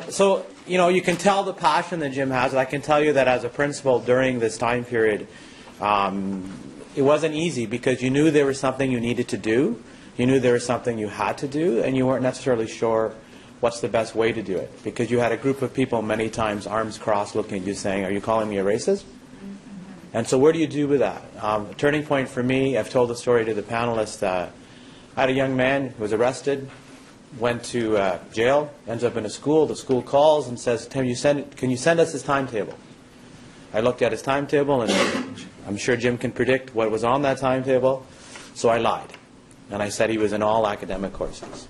So, you can tell the passion that Jim has. I can tell you that as a principal during this time period, it wasn't easy because you knew there was something you needed to do. You knew there was something you had to do, and you weren't necessarily sure what's the best way to do it. Because you had a group of people many times, arms crossed, looking at you saying, are you calling me a racist? And so what do you do with that? A turning point for me, I've told the story to the panelists. I had a young man who was arrested, went to jail, ends up in a school. The school calls and says, can you send us his timetable? I looked at his timetable, and I'm sure Jim can predict what was on that timetable, so I lied. And I said he was in all academic courses.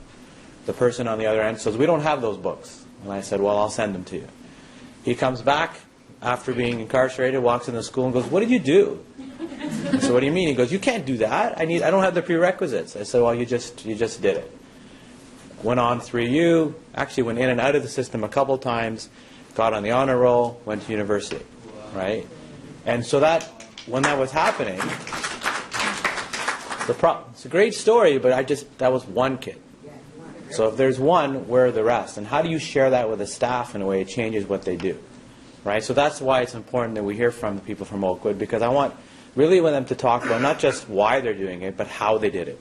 The person on the other end says, we don't have those books. And I said, well, I'll send them to you. He comes back after being incarcerated, walks into the school and goes, what did you do? I said, what do you mean? He goes, you can't do that. I don't have the prerequisites. I said, well, you just did it. Went on 3U, actually went in and out of the system a couple times, got on the honor roll, went to university, right? And so when that was happening, it's a great story, but that was one kid. So if there's one, where are the rest? And how do you share that with the staff in a way it changes what they do? Right? So that's why it's important that we hear from the people from Oakwood, because I want them to talk about not just why they're doing it, but how they did it.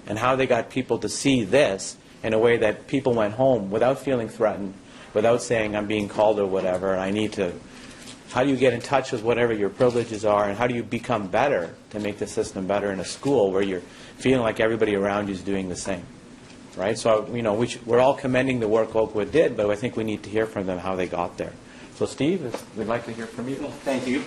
And how they got people to see this in a way that people went home without feeling threatened, without saying I'm being called or whatever, and how do you get in touch with whatever your privileges are, and how do you become better to make the system better in a school where you're feeling like everybody around you is doing the same? Right? So, we're all commending the work Oakwood did, but I think we need to hear from them how they got there. So, Steve, we'd like to hear from you. Thank you.